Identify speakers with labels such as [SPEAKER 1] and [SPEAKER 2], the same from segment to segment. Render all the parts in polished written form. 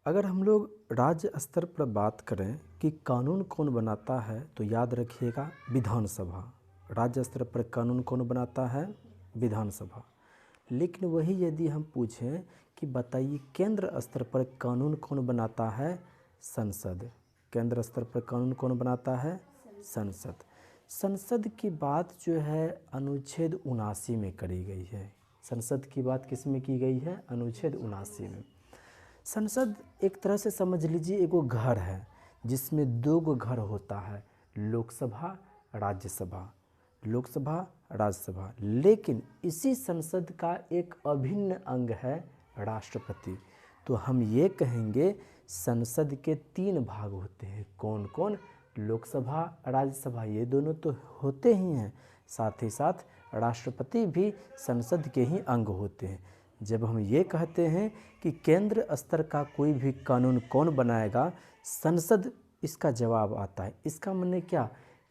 [SPEAKER 1] अगर हम लोग राज्य स्तर पर बात करें कि कानून कौन बनाता है तो याद रखिएगा विधानसभा। राज्य स्तर पर कानून कौन बनाता है? विधानसभा। लेकिन वही यदि हम पूछें कि बताइए केंद्र स्तर पर कानून कौन बनाता है? संसद। केंद्र स्तर पर कानून कौन बनाता है? संसद। संसद की बात जो है अनुच्छेद 79 में करी गई है। संसद की बात किस में की गई है? अनुच्छेद 79 में। संसद एक तरह से समझ लीजिए एगो घर है जिसमें दो गो घर होता है, लोकसभा राज्यसभा। लोकसभा राज्यसभा। लेकिन इसी संसद का एक अभिन्न अंग है राष्ट्रपति। तो हम ये कहेंगे संसद के 3 भाग होते हैं। कौन कौन? लोकसभा राज्यसभा, ये दोनों तो होते ही हैं, साथ ही साथ राष्ट्रपति भी संसद के ही अंग होते हैं। जब हम ये कहते हैं कि केंद्र स्तर का कोई भी कानून कौन बनाएगा? संसद, इसका जवाब आता है। इसका माने क्या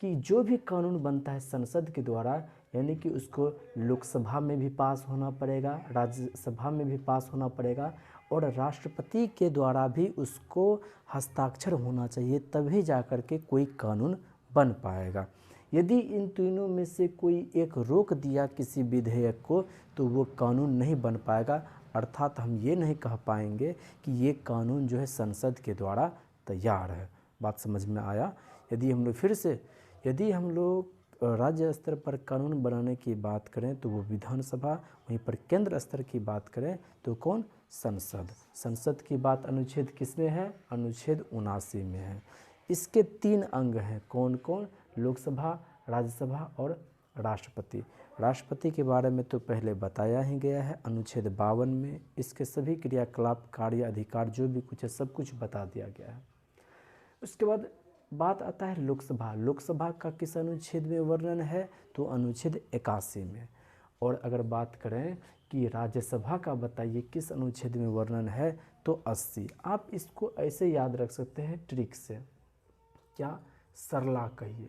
[SPEAKER 1] कि जो भी कानून बनता है संसद के द्वारा, यानी कि उसको लोकसभा में भी पास होना पड़ेगा, राज्यसभा में भी पास होना पड़ेगा और राष्ट्रपति के द्वारा भी उसको हस्ताक्षर होना चाहिए, तभी जाकर के कोई कानून बन पाएगा। यदि इन तीनों में से कोई एक रोक दिया किसी विधेयक को तो वो कानून नहीं बन पाएगा। अर्थात हम ये नहीं कह पाएंगे कि ये कानून जो है संसद के द्वारा तैयार है। बात समझ में आया? यदि हम लोग राज्य स्तर पर कानून बनाने की बात करें तो वो विधानसभा, वहीं पर केंद्र स्तर की बात करें तो कौन? संसद। संसद की बात अनुच्छेद किसमें है? अनुच्छेद 79 में है। इसके 3 अंग हैं। कौन कौन? लोकसभा, राज्यसभा और राष्ट्रपति। राष्ट्रपति के बारे में तो पहले बताया ही गया है अनुच्छेद 52 में। इसके सभी क्रियाकलाप, कार्य, अधिकार जो भी कुछ है सब कुछ बता दिया गया है। उसके बाद बात आता है लोकसभा। लोकसभा का किस अनुच्छेद में वर्णन है? तो अनुच्छेद 81 में। और अगर बात करें कि राज्यसभा का बताइए किस अनुच्छेद में वर्णन है? तो 80। आप इसको ऐसे याद रख सकते हैं ट्रिक से। क्या? सरला कहिए,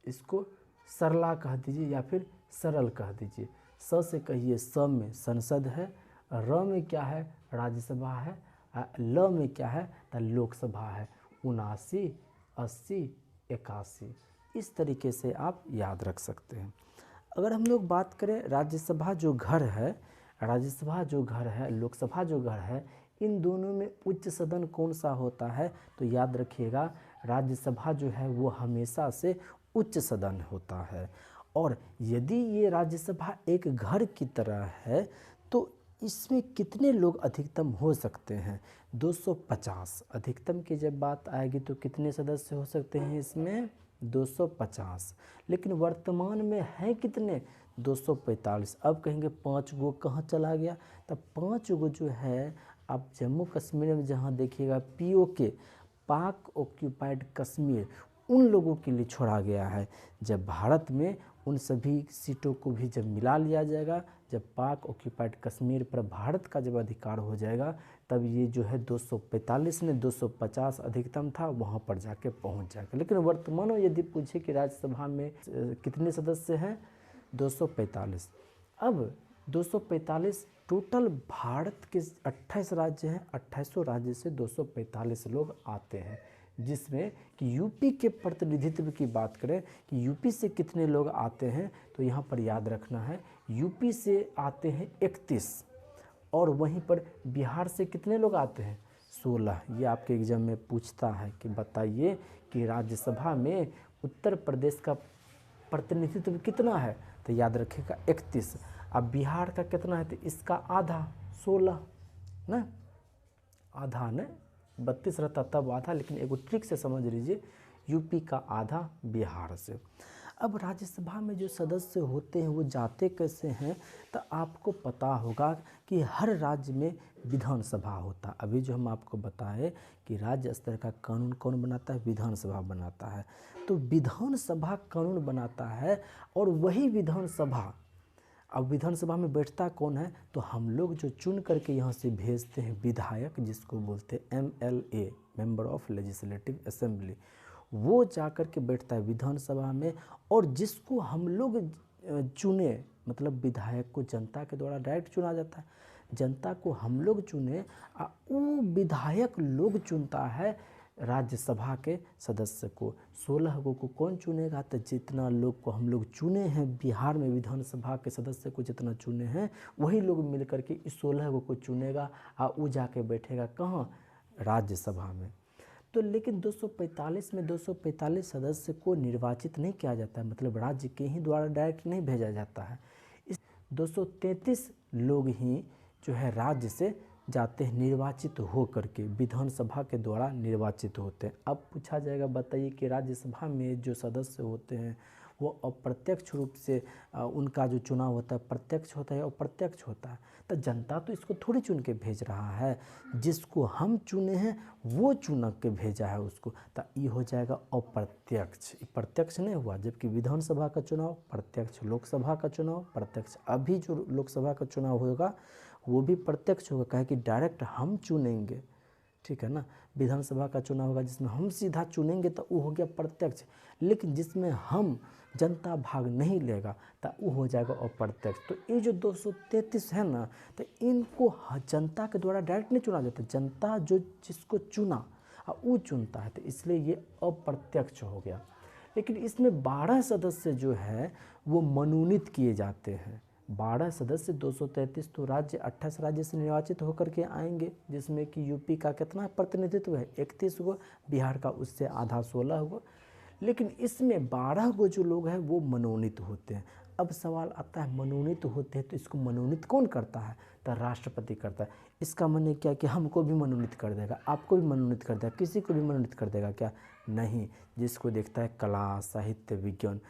[SPEAKER 1] इसको सरला कह दीजिए या फिर सरल कह दीजिए। स से कहिए स में संसद है, र में क्या है? राज्यसभा है, ल में क्या है? तो लोकसभा है। 79, 80, 81, इस तरीके से आप याद रख सकते हैं। अगर हम लोग बात करें राज्यसभा जो घर है, राज्यसभा जो घर है, लोकसभा जो घर है, इन दोनों में उच्च सदन कौन सा होता है? तो याद रखिएगा राज्यसभा जो है वो हमेशा से उच्च सदन होता है। और यदि ये राज्यसभा एक घर की तरह है तो इसमें कितने लोग अधिकतम हो सकते हैं? 250। अधिकतम की जब बात आएगी तो कितने सदस्य हो सकते हैं इसमें? 250। लेकिन वर्तमान में हैं कितने? 245। अब कहेंगे 5 गो कहाँ चला गया? तब 5 गो जो है आप जम्मू कश्मीर में जहाँ देखिएगा POK, पाक ऑक्यूपाइड कश्मीर, उन लोगों के लिए छोड़ा गया है। जब भारत में उन सभी सीटों को भी जब मिला लिया जाएगा, जब पाक ऑक्यूपाइड कश्मीर पर भारत का जब अधिकार हो जाएगा, तब ये जो है 245 ने 250 अधिकतम था वहाँ पर जाके पहुँच जाएगा। लेकिन वर्तमान में यदि पूछे कि राज्यसभा में कितने सदस्य हैं? 245। अब 245 टोटल भारत के 28 राज्य हैं, 28 राज्य से 245 लोग आते हैं। जिसमें कि यूपी के प्रतिनिधित्व की बात करें कि यूपी से कितने लोग आते हैं तो यहाँ पर याद रखना है यूपी से आते हैं 31 और वहीं पर बिहार से कितने लोग आते हैं? 16। ये आपके एग्जाम में पूछता है कि बताइए कि राज्यसभा में उत्तर प्रदेश का प्रतिनिधित्व कितना है? तो याद रखिएगा 31। अब बिहार का कितना है? तो इसका आधा, 16 ना, आधा न 32 रहता तब आधा, लेकिन एगो ट्रिक से समझ लीजिए यूपी का आधा बिहार से। अब राज्यसभा में जो सदस्य होते हैं वो जाते कैसे हैं? तो आपको पता होगा कि हर राज्य में विधानसभा होता है। अभी जो हम आपको बताएं कि राज्य स्तर का कानून कौन बनाता है? विधानसभा बनाता है। तो विधानसभा कानून बनाता है और वही विधानसभा, अब विधानसभा में बैठता कौन है? तो हम लोग जो चुन करके यहाँ से भेजते हैं विधायक, जिसको बोलते हैं MLA, member of legislative assembly, वो जाकर के बैठता है विधानसभा में। और जिसको हम लोग चुने, मतलब विधायक को जनता के द्वारा डायरेक्ट चुना जाता है। जनता को हम लोग चुने, वो विधायक लोग चुनता है राज्यसभा के सदस्य को। 16 को कौन चुनेगा? तो जितना लोग को हम लोग चुने हैं बिहार में विधानसभा के सदस्य को जितना चुने हैं, वही लोग मिल करके इस 16 को चुनेगा और वो जाके बैठेगा कहाँ? राज्यसभा में। तो लेकिन 245 में 245 सदस्य को निर्वाचित नहीं किया जाता है, मतलब राज्य के ही द्वारा डायरेक्ट नहीं भेजा जाता है। इस 233 लोग ही जो है राज्य से जाते हैं निर्वाचित हो करके, विधानसभा के द्वारा निर्वाचित होते हैं। अब पूछा जाएगा, बताइए कि राज्यसभा में जो सदस्य होते हैं वो अप्रत्यक्ष रूप से उनका जो चुनाव होता है प्रत्यक्ष होता है, अप्रत्यक्ष होता है। तो जनता तो इसको थोड़ी चुन के भेज रहा है, जिसको हम चुने हैं वो चुन के भेजा है उसको, तो ये हो जाएगा अप्रत्यक्ष। प्रत्यक्ष नहीं हुआ, जबकि विधानसभा का चुनाव प्रत्यक्ष, लोकसभा का चुनाव प्रत्यक्ष। अभी जो लोकसभा का चुनाव होगा वो भी प्रत्यक्ष होगा, कहे कि डायरेक्ट हम चुनेंगे, ठीक है ना। विधानसभा का चुनाव होगा जिसमें हम सीधा चुनेंगे तो वो हो गया प्रत्यक्ष, लेकिन जिसमें हम जनता भाग नहीं लेगा तो वो हो जाएगा अप्रत्यक्ष। तो ये जो 233 है ना, तो इनको जनता के द्वारा डायरेक्ट नहीं चुना जाता, जनता जो जिसको चुना वो चुनता है, तो इसलिए ये अप्रत्यक्ष हो गया। लेकिन इसमें 12 सदस्य जो है वो मनोनीत किए जाते हैं। 12 सदस्य, 233 तो राज्य, 28 राज्य से निर्वाचित होकर के आएंगे, जिसमें कि यूपी का कितना प्रतिनिधित्व है? 31 गो, बिहार का उससे आधा 16 गो। लेकिन इसमें 12 गो जो लोग हैं वो मनोनीत होते हैं। अब सवाल आता है, मनोनीत होते हैं तो इसको मनोनीत कौन करता है? तो राष्ट्रपति करता है। इसका माने क्या कि हमको भी मनोनीत कर देगा, आपको भी मनोनीत कर देगा, किसी को भी मनोनीत कर देगा क्या? नहीं। जिसको देखता है कला, साहित्य, विज्ञान,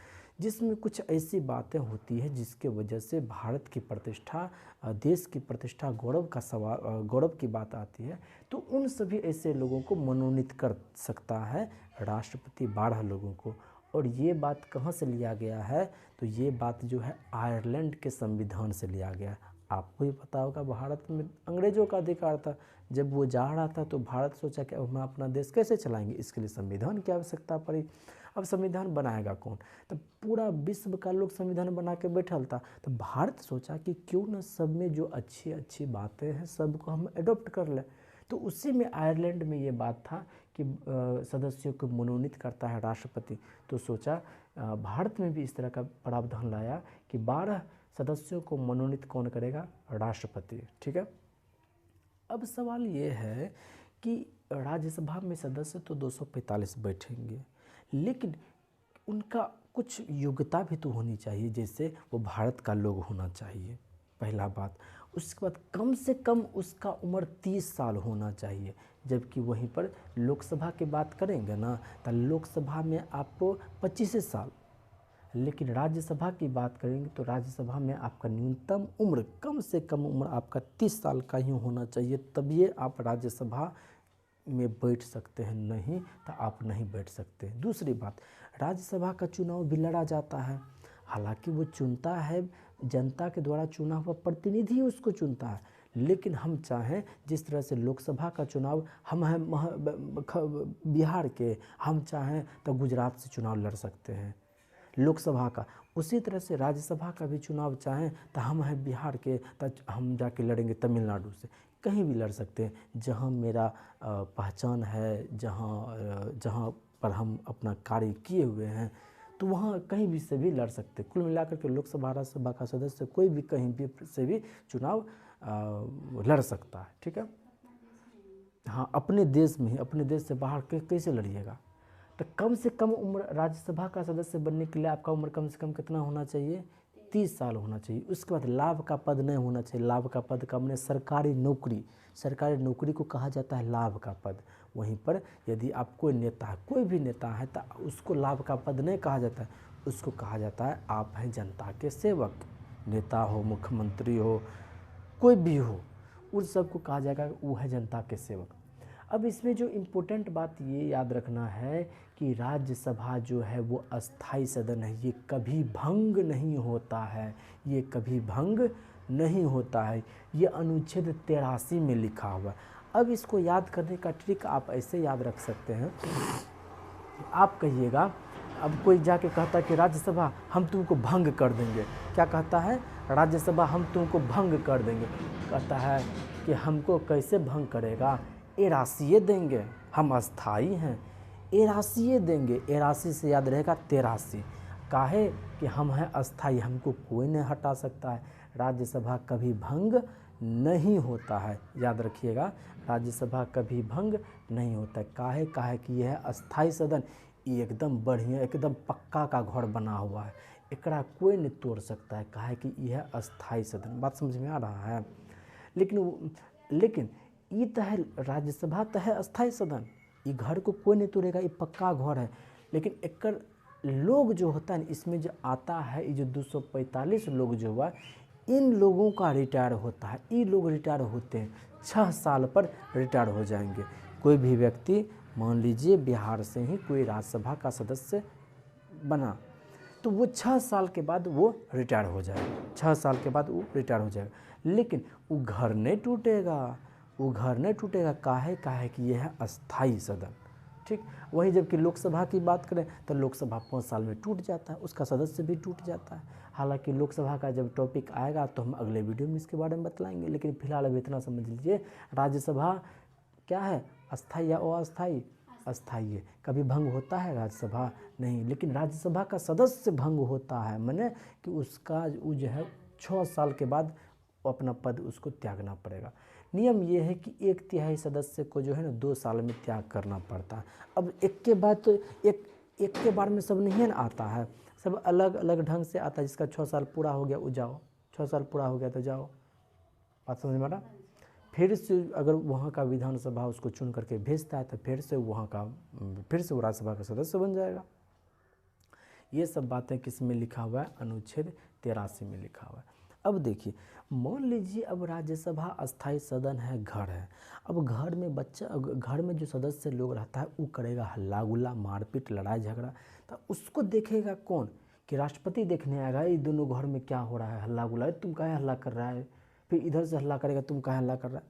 [SPEAKER 1] जिसमें कुछ ऐसी बातें होती है जिसके वजह से भारत की प्रतिष्ठा, देश की प्रतिष्ठा, गौरव का सवाल, गौरव की बात आती है, तो उन सभी ऐसे लोगों को मनोनीत कर सकता है राष्ट्रपति, 12 लोगों को। और ये बात कहाँ से लिया गया है? तो ये बात जो है आयरलैंड के संविधान से लिया गया है। आपको ही पता होगा भारत में अंग्रेजों का अधिकार था, जब वो जा रहा था तो भारत सोचा कि अब हम अपना देश कैसे चलाएंगे, इसके लिए संविधान की आवश्यकता पड़ी। अब संविधान बनाएगा कौन? तो पूरा विश्व का लोग संविधान बना के बैठल था, तो भारत सोचा कि क्यों न सब में जो अच्छी अच्छी बातें हैं सबको हम एडॉप्ट कर लें। तो उसी में आयरलैंड में ये बात था कि सदस्यों को मनोनीत करता है राष्ट्रपति। तो सोचा भारत में भी इस तरह का प्रावधान लाया कि 12 सदस्यों को मनोनीत कौन करेगा? राष्ट्रपति, ठीक है। अब सवाल ये है कि राज्यसभा में सदस्य तो 245 बैठेंगे, लेकिन उनका कुछ योग्यता भी तो होनी चाहिए, जैसे वो भारत का लोग होना चाहिए, पहला बात। उसके बाद कम से कम उसका उम्र 30 साल होना चाहिए, जबकि वहीं पर लोकसभा की बात करेंगे ना तो लोकसभा में आपको 25 साल, लेकिन राज्यसभा की बात करेंगे तो राज्यसभा में आपका न्यूनतम उम्र, कम से कम उम्र आपका 30 साल का ही होना चाहिए, तभी आप राज्यसभा में बैठ सकते हैं, नहीं तो आप नहीं बैठ सकते। दूसरी बात, राज्यसभा का चुनाव भी लड़ा जाता है, हालांकि वो चुनता है, जनता के द्वारा चुना हुआ प्रतिनिधि उसको चुनता है, लेकिन हम चाहें जिस तरह से लोकसभा का चुनाव हम हैं बिहार के, हम चाहें तो गुजरात से चुनाव लड़ सकते हैं लोकसभा का, उसी तरह से राज्यसभा का भी चुनाव चाहें तो हम हैं बिहार के, तो हम जाके लड़ेंगे तमिलनाडु से, कहीं भी लड़ सकते हैं। जहां मेरा पहचान है, जहां पर हम अपना कार्य किए हुए हैं, तो वहाँ कहीं भी से भी लड़ सकते। कुल मिलाकर के लोकसभा राज्यसभा का सदस्य कोई भी कहीं भी से भी चुनाव लड़ सकता है, ठीक है। हाँ, अपने देश में ही, अपने देश से बाहर कैसे लड़िएगा? तो कम से कम उम्र राज्यसभा का सदस्य बनने के लिए आपका उम्र कम से कम कितना होना चाहिए? 30 साल होना चाहिए। उसके बाद लाभ का पद नहीं होना चाहिए। लाभ का पद का माने सरकारी नौकरी, सरकारी नौकरी को कहा जाता है लाभ का पद। वहीं पर यदि आप कोई नेता है, कोई भी नेता है, तो उसको लाभ का पद नहीं कहा जाता है, उसको कहा जाता है आप हैं जनता के सेवक। नेता हो, मुख्यमंत्री हो, कोई भी हो, उन सबको कहा जाएगा वो है जनता के सेवक। अब इसमें जो इम्पोर्टेंट बात ये याद रखना है कि राज्यसभा जो है वो अस्थाई सदन है, ये कभी भंग नहीं होता है, ये कभी भंग नहीं होता है, ये अनुच्छेद 83 में लिखा हुआ है। अब इसको याद करने का ट्रिक आप ऐसे याद रख सकते हैं, आप कहिएगा, अब कोई जाके कहता है कि राज्यसभा हम तुमको भंग कर देंगे, क्या कहता है? राज्यसभा हम तुमको भंग कर देंगे। कहता है कि हमको कैसे भंग करेगा, ए राशिए देंगे, हम अस्थाई हैं, ए राशिए देंगे। ए राशि से याद रहेगा 83, काहे कि हम हैं अस्थाई, हमको कोई नहीं हटा सकता है। राज्यसभा कभी भंग नहीं होता है, याद रखिएगा, राज्यसभा कभी भंग नहीं होता है। काहे कि यह है अस्थाई सदन, ये एकदम बढ़िया एकदम पक्का का घर बना हुआ है, एकरा कोई नहीं तोड़ सकता है, काहे कि यह अस्थाई सदन। बात समझ में आ रहा है। लेकिन ये तो है, राज्यसभा तो है अस्थाई सदन, ये घर को कोई नहीं तोड़ेगा, ये पक्का घर है। लेकिन एकर लोग जो होता है इसमें जो आता है, ये जो 245 लोग जो हुआ, इन लोगों का रिटायर होता है। ये लोग रिटायर होते हैं 6 साल पर रिटायर हो जाएंगे। कोई भी व्यक्ति मान लीजिए बिहार से ही कोई राज्यसभा का सदस्य बना, तो वो 6 साल के बाद वो रिटायर हो जाएगा, 6 साल के बाद वो रिटायर हो जाएगा। लेकिन वो घर नहीं टूटेगा, वो घर नहीं टूटेगा, काहे कि यह है अस्थाई सदन। ठीक, वही जबकि लोकसभा की बात करें तो लोकसभा 5 साल में टूट जाता है, उसका सदस्य भी टूट जाता है। हालांकि लोकसभा का जब टॉपिक आएगा तो हम अगले वीडियो में इसके बारे में बतलाएंगे, लेकिन फिलहाल अभी इतना समझ लीजिए, राज्यसभा क्या है, अस्थाई या अस्थाई? अस्थाई है। कभी भंग होता है राज्यसभा? नहीं। लेकिन राज्यसभा का सदस्य भंग होता है, माने कि उसका वो जो है 6 साल के बाद अपना पद उसको त्यागना पड़ेगा। नियम ये है कि 1/3 सदस्य को जो है ना 2 साल में त्याग करना पड़ता है। अब एक के बाद तो एक के बार में सब नहीं ना आता है, सब अलग अलग ढंग से आता है। जिसका 6 साल पूरा हो गया वो जाओ, 6 साल पूरा हो गया तो जाओ। बात समझ में आ रहा? फिर से अगर वहाँ का विधानसभा उसको चुन करके भेजता है तो फिर से वो राज्यसभा का सदस्य बन जाएगा। ये सब बातें किस में लिखा हुआ है? अनुच्छेद 83 में लिखा हुआ है। अब देखिए, मान लीजिए अब राज्यसभा अस्थाई सदन है, घर है। अब घर में जो सदस्य लोग रहता है वो करेगा हल्ला गुल्ला, मारपीट, लड़ाई झगड़ा, तो उसको देखेगा कौन? कि राष्ट्रपति देखने आएगा ये दोनों घर में क्या हो रहा है, हल्ला गुल्ला, तुम काहे हल्ला कर रहा है, फिर इधर से हल्ला करेगा, तुम काहे हल्ला कर रहा है?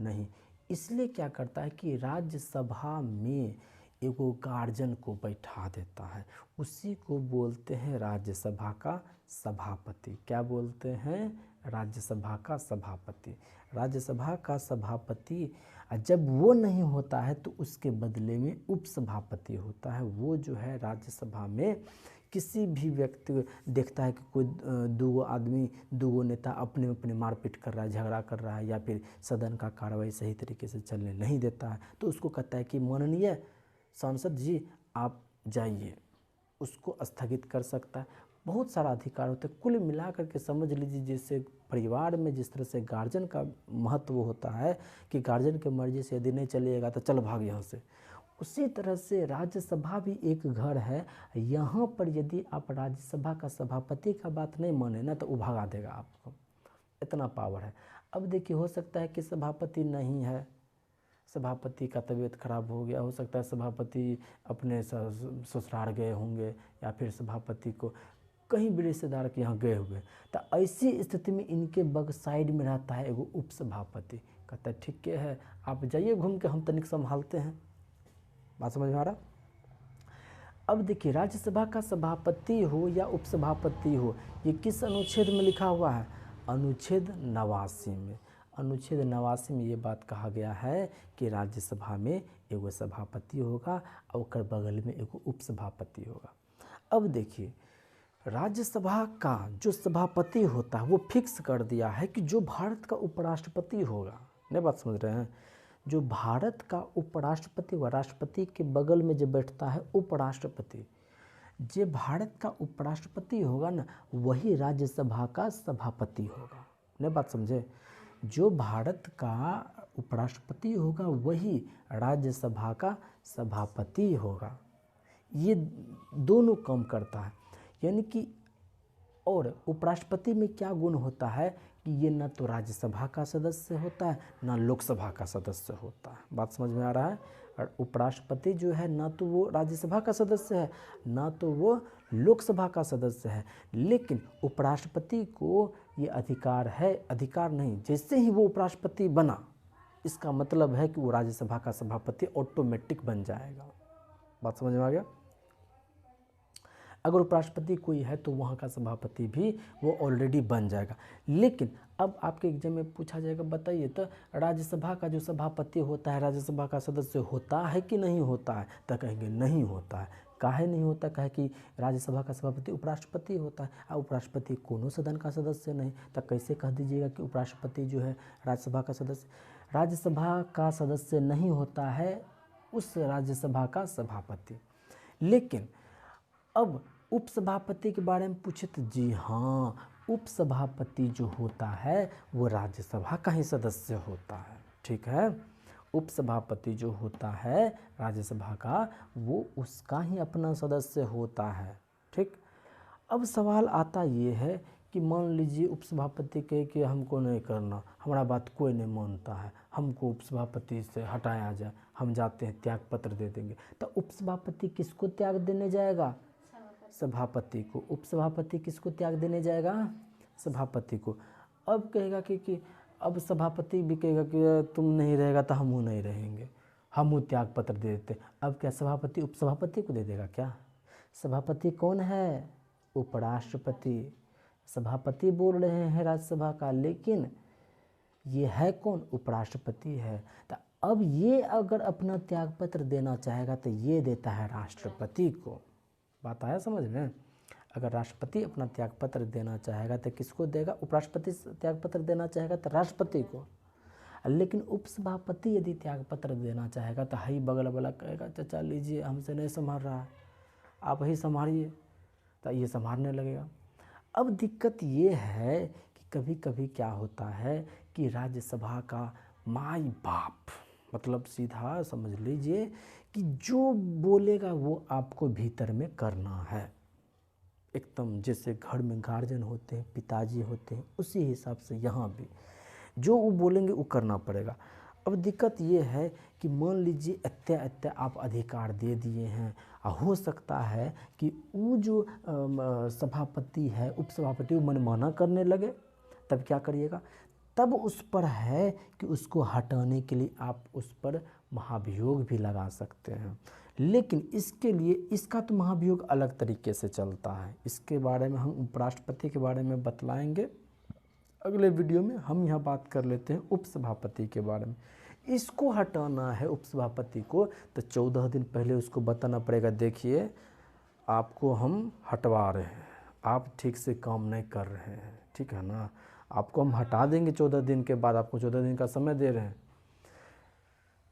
[SPEAKER 1] नहीं। इसलिए क्या करता है कि राज्यसभा में एगो गार्जियन को बैठा देता है, उसी को बोलते हैं राज्यसभा का सभापति। क्या बोलते हैं? राज्यसभा का सभापति। राज्यसभा का सभापति जब वो नहीं होता है तो उसके बदले में उपसभापति होता है। वो जो है राज्यसभा में किसी भी व्यक्ति देखता है कि कोई दो नेता अपने अपने मारपीट कर रहा है, झगड़ा कर रहा है, या फिर सदन का कार्रवाई सही तरीके से चलने नहीं देता है, तो उसको कहता है कि माननीय सांसद जी आप जाइए, उसको स्थगित कर सकता है। बहुत सारा अधिकार होता है। कुल मिलाकर के समझ लीजिए, जैसे परिवार में जिस तरह से गार्जियन का महत्व होता है कि गार्जियन के मर्जी से यदि नहीं चलिएगा तो चल भाग यहाँ से, उसी तरह से राज्यसभा भी एक घर है। यहाँ पर यदि आप राज्यसभा का सभापति का बात नहीं माने ना तो वो भगा देगा आपको, इतना पावर है। अब देखिए, हो सकता है कि सभापति नहीं है, सभापति का तबीयत खराब हो गया, हो सकता है सभापति अपने ससुराल गए होंगे, या फिर सभापति को कहीं भी रिश्तेदार के यहाँ गए हुए, तो ऐसी स्थिति में इनके बग साइड में रहता है एगो उपसभापति। कहता है ठीक है, आप जाइए घूम के, हम तनिक संभालते हैं। बात समझ में आ रहा? अब देखिए, राज्यसभा का सभापति हो या उपसभापति हो, ये किस अनुच्छेद में लिखा हुआ है? अनुच्छेद 89 में। अनुच्छेद 89 में ये बात कहा गया है कि राज्यसभा में एगो सभापति होगा और उसके बगल में एगो उपसभापति होगा। अब देखिए, राज्यसभा का जो सभापति होता है वो फिक्स कर दिया है कि जो भारत का उपराष्ट्रपति होगा, नहीं बात समझ रहे हैं, जो भारत का उपराष्ट्रपति होगा, राष्ट्रपति के बगल में जो बैठता है उपराष्ट्रपति, जो भारत का उपराष्ट्रपति होगा ना वही राज्यसभा का सभापति होगा। नहीं बात समझे? जो भारत का उपराष्ट्रपति होगा वही राज्यसभा का सभापति होगा। ये दोनों काम करता है, यानी कि और उपराष्ट्रपति में क्या गुण होता है कि ये न तो राज्यसभा का सदस्य होता है न लोकसभा का सदस्य होता है। बात समझ में आ रहा है? और उपराष्ट्रपति जो है ना तो वो राज्यसभा का सदस्य है ना तो वो लोकसभा का सदस्य है, लेकिन उपराष्ट्रपति को ये अधिकार नहीं, जैसे ही वो उपराष्ट्रपति बना इसका मतलब है कि वो राज्यसभा का सभापति ऑटोमेटिक बन जाएगा। बात समझ में आ गया? अगर उपराष्ट्रपति कोई है तो वहाँ का सभापति भी वो ऑलरेडी बन जाएगा। लेकिन अब आपके एग्जाम में पूछा जाएगा, बताइए तो राज्यसभा का जो सभापति होता है, राज्यसभा का सदस्य होता है कि नहीं होता है? तो कहेंगे नहीं होता है। काहे नहीं होता? कहे कि राज्यसभा का सभापति उपराष्ट्रपति होता है, और उपराष्ट्रपति कोनो सदन का सदस्य नहीं। तो कैसे कह दीजिएगा कि उपराष्ट्रपति जो है राज्यसभा का सदस्य? राज्यसभा का सदस्य नहीं होता है उस राज्यसभा का सभापति। लेकिन अब उपसभापति के बारे में पूछे तो जी हाँ, उपसभापति जो होता है वो राज्यसभा का ही सदस्य होता है। ठीक है, उपसभापति जो होता है राज्यसभा का वो उसका ही अपना सदस्य होता है। ठीक, अब सवाल आता ये है कि मान लीजिए उपसभापति कहे कि हमको नहीं करना, हमारा बात कोई नहीं मानता है, हमको उपसभापति से हटाया जाए, हम जाते हैं, त्याग पत्र दे देंगे। तो उपसभापति किसको त्याग देने जाएगा? सभापति को। उपसभापति किसको त्याग देने जाएगा? सभापति को। अब कहेगा कि अब सभापति भी कहेगा कि तुम नहीं रहेगा तो हम नहीं रहेंगे, हम त्याग पत्र दे देते। अब क्या सभापति उपसभापति को दे देगा क्या? सभापति कौन है? उपराष्ट्रपति। सभापति बोल रहे हैं राज्यसभा का, लेकिन ये है कौन? उपराष्ट्रपति है। तो अब ये अगर अपना त्यागपत्र देना चाहेगा तो ये देता है राष्ट्रपति को। बात आया समझ में? अगर राष्ट्रपति अपना त्यागपत्र देना चाहेगा तो किसको देगा? उपराष्ट्रपति त्यागपत्र देना चाहेगा तो राष्ट्रपति को। लेकिन उपसभापति यदि त्यागपत्र देना चाहेगा तो हाई बगल वाला कहेगा चाचा लीजिए, हमसे नहीं संभाल रहा है, आप ही संभालिए, तो ये संभालने लगेगा। अब दिक्कत ये है कि कभी कभी क्या होता है कि राज्यसभा का माई बाप, मतलब सीधा समझ लीजिए कि जो बोलेगा वो आपको भीतर में करना है। एकदम जैसे घर में गार्जियन होते हैं, पिताजी होते हैं, उसी हिसाब से यहाँ भी जो वो बोलेंगे वो करना पड़ेगा। अब दिक्कत ये है कि मान लीजिए इत्ते आप अधिकार दे दिए हैं, हो सकता है कि वो जो सभापति है, उपसभापति, वो मनमाना करने लगे, तब क्या करिएगा? तब उस पर है कि उसको हटाने के लिए आप उस पर महाभियोग भी लगा सकते हैं। लेकिन इसके लिए इसका तो महाभियोग अलग तरीके से चलता है, इसके बारे में हम उपराष्ट्रपति के बारे में बतलाएंगे अगले वीडियो में। हम यहाँ बात कर लेते हैं उपसभापति के बारे में। इसको हटाना है उपसभापति को तो 14 दिन पहले उसको बताना पड़ेगा, देखिए आपको हम हटवा रहे हैं, आप ठीक से काम नहीं कर रहे हैं, ठीक है ना, आपको हम हटा देंगे 14 दिन के बाद, आपको 14 दिन का समय दे रहे हैं।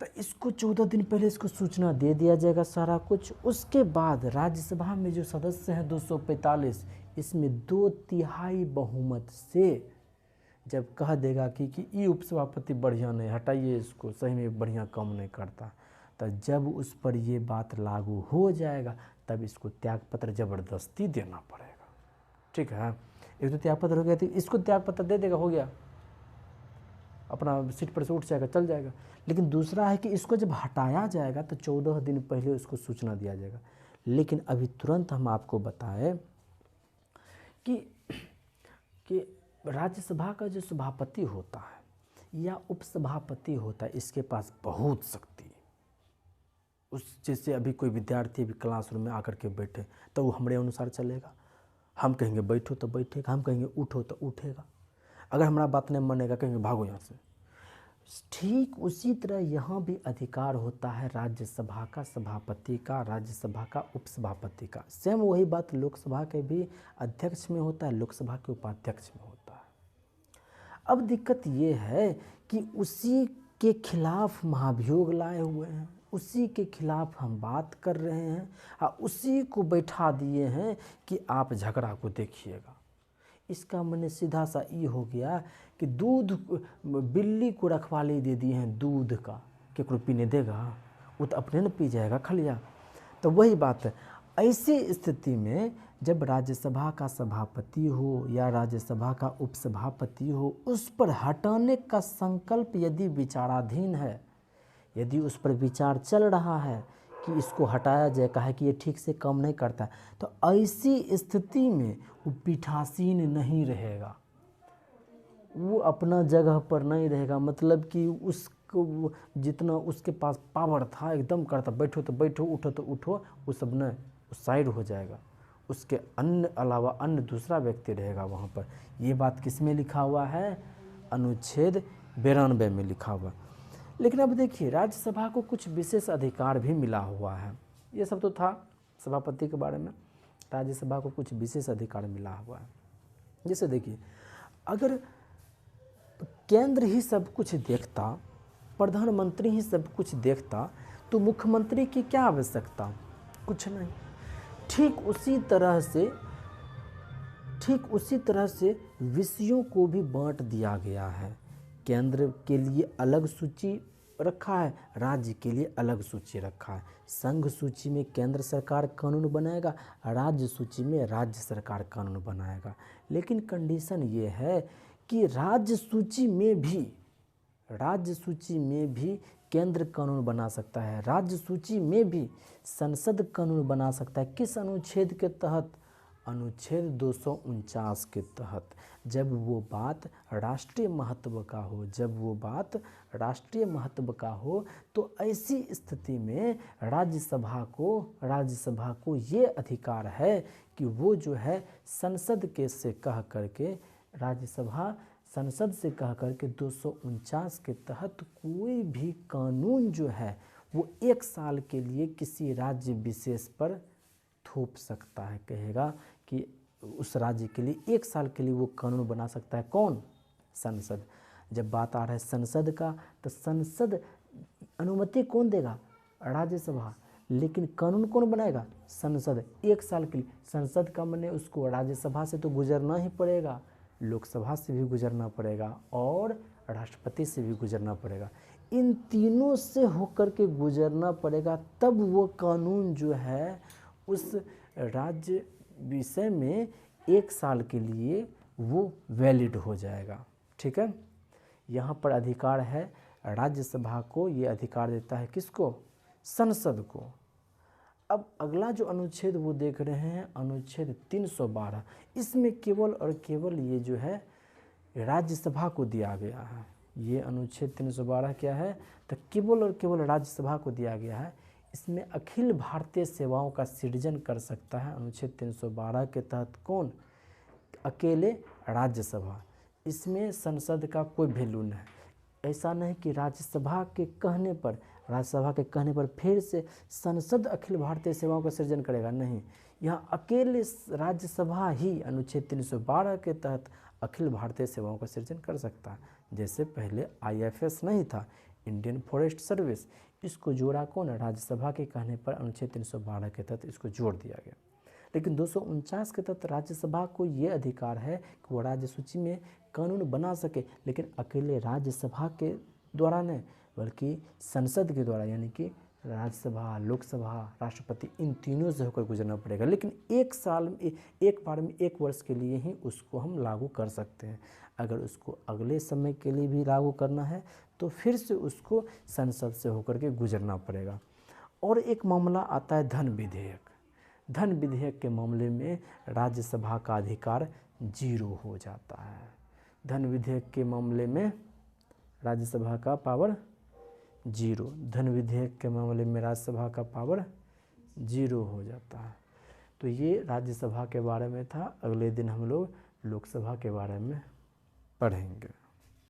[SPEAKER 1] तो इसको 14 दिन पहले इसको सूचना दे दिया जाएगा सारा कुछ। उसके बाद राज्यसभा में जो सदस्य हैं 245, इसमें 2/3 बहुमत से जब कह देगा कि ये उपसभापति बढ़िया नहीं, हटाइए इसको, सही में बढ़िया काम नहीं करता, तो जब उस पर ये बात लागू हो जाएगा तब इसको त्यागपत्र ज़बरदस्ती देना पड़ेगा। ठीक है, एक तो त्यागपत्र हो गया तो इसको त्यागपत्र दे देगा, हो गया, अपना सीट पर से उठ जाएगा, चल जाएगा। लेकिन दूसरा है कि इसको जब हटाया जाएगा तो 14 दिन पहले उसको सूचना दिया जाएगा। लेकिन अभी तुरंत हम आपको बताएं कि राज्यसभा का जो सभापति होता है या उपसभापति होता है, इसके पास बहुत शक्ति है। उस जैसे अभी कोई विद्यार्थी भी क्लासरूम में आकर के बैठे तो वो हमारे अनुसार चलेगा, हम कहेंगे बैठो तो बैठेगा, हम कहेंगे उठो तो उठेगा, अगर हमारा बात नहीं मानेगा कहेंगे भागो यहाँ से। ठीक उसी तरह यहाँ भी अधिकार होता है राज्यसभा का सभापति का, राज्यसभा का उपसभापति का। सेम वही बात लोकसभा के भी अध्यक्ष में होता है, लोकसभा के उपाध्यक्ष में होता है। अब दिक्कत ये है कि उसी के खिलाफ महाभियोग लाए हुए हैं, उसी के खिलाफ हम बात कर रहे हैं और उसी को बैठा दिए हैं कि आप झगड़ा को देखिएगा। इसका मैंने सीधा सा ये हो गया कि दूध बिल्ली को रखवाली दे दिए हैं दूध का, केकरो पीने देगा, वो तो अपने न पी जाएगा खलिया। तो वही बात है, ऐसी स्थिति में जब राज्यसभा का सभापति हो या राज्यसभा का उपसभापति हो, उस पर हटाने का संकल्प यदि विचाराधीन है, यदि उस पर विचार चल रहा है कि इसको हटाया जाए, कहा है कि ये ठीक से काम नहीं करता, तो ऐसी स्थिति में वो पीठासीन नहीं रहेगा, वो अपना जगह पर नहीं रहेगा। मतलब कि उसको जितना उसके पास पावर था एकदम करता, बैठो तो बैठो, उठो तो उठो, वो सब न उस साइड हो जाएगा, उसके अन्य अलावा अन्य दूसरा व्यक्ति रहेगा वहाँ पर। ये बात किस में लिखा हुआ है? अनुच्छेद 92 में लिखा हुआ। लेकिन अब देखिए, राज्यसभा को कुछ विशेष अधिकार भी मिला हुआ है। ये सब तो था सभापति के बारे में। राज्यसभा को कुछ विशेष अधिकार मिला हुआ है। जैसे देखिए, अगर केंद्र ही सब कुछ देखता, प्रधानमंत्री ही सब कुछ देखता, तो मुख्यमंत्री की क्या आवश्यकता? कुछ नहीं। ठीक उसी तरह से विषयों को भी बांट दिया गया है। केंद्र के लिए अलग सूची रखा है, राज्य के लिए अलग सूची रखा है। संघ सूची में केंद्र सरकार कानून बनाएगा, राज्य सूची में राज्य सरकार कानून बनाएगा। लेकिन कंडीशन ये है कि राज्य सूची में भी केंद्र कानून बना सकता है, राज्य सूची में भी संसद कानून बना सकता है। किस अनुच्छेद के तहत? अनुच्छेद 249 के तहत। जब वो बात राष्ट्रीय महत्व का हो, तो ऐसी स्थिति में राज्यसभा को ये अधिकार है कि वो जो है संसद से कह करके 249 के तहत कोई भी कानून जो है वो 1 साल के लिए किसी राज्य विशेष पर थोप सकता है। कहेगा कि उस राज्य के लिए 1 साल के लिए वो कानून बना सकता है। कौन? संसद। जब बात आ रहा है संसद का, तो संसद अनुमति कौन देगा? राज्यसभा। लेकिन कानून कौन बनाएगा? संसद। 1 साल के लिए। संसद का माने उसको राज्यसभा से तो गुजरना ही पड़ेगा, लोकसभा से भी गुजरना पड़ेगा और राष्ट्रपति से भी गुजरना पड़ेगा। इन तीनों से होकर के गुजरना पड़ेगा, तब वो कानून जो है उस राज्य विषय में 1 साल के लिए वो वैलिड हो जाएगा। ठीक है। यहाँ पर अधिकार है राज्यसभा को, ये अधिकार देता है किसको? संसद को। अब अगला जो अनुच्छेद वो देख रहे हैं, अनुच्छेद 312। इसमें केवल और केवल ये जो है राज्यसभा को दिया गया है। ये अनुच्छेद 312 क्या है? तो केवल और केवल राज्यसभा को दिया गया है। इसमें अखिल भारतीय सेवाओं का सृजन कर सकता है अनुच्छेद 312 के तहत। कौन? अकेले राज्यसभा। इसमें संसद का कोई वैल्यू नहीं। ऐसा नहीं कि राज्यसभा के कहने पर फिर से संसद अखिल भारतीय सेवाओं का सृजन करेगा, नहीं। यहाँ अकेले राज्यसभा ही अनुच्छेद 312 के तहत अखिल भारतीय सेवाओं का सृजन कर सकता है। जैसे पहले IFS नहीं था, इंडियन फॉरेस्ट सर्विस, इसको जोड़ा कौन? राज्यसभा के कहने पर अनुच्छेद 312 के तहत इसको जोड़ दिया गया। लेकिन 249 के तहत राज्यसभा को ये अधिकार है कि वो राज्य सूची में कानून बना सके, लेकिन अकेले राज्यसभा के द्वारा नहीं, बल्कि संसद के द्वारा, यानी कि राज्यसभा, लोकसभा, राष्ट्रपति, इन तीनों से होकर गुजरना पड़ेगा। लेकिन 1 साल में, एक बार में 1 वर्ष के लिए ही उसको हम लागू कर सकते हैं। अगर उसको अगले समय के लिए भी लागू करना है तो फिर से उसको संसद से होकर के गुजरना पड़ेगा। और एक मामला आता है धन विधेयक। धन विधेयक के मामले में राज्यसभा का अधिकार 0 हो जाता है। धन विधेयक के मामले में राज्यसभा का पावर 0। धन विधेयक के मामले में राज्यसभा का पावर 0 हो जाता है। तो ये राज्यसभा के बारे में था। अगले दिन हम लोग लोकसभा के बारे में पढ़ेंगे।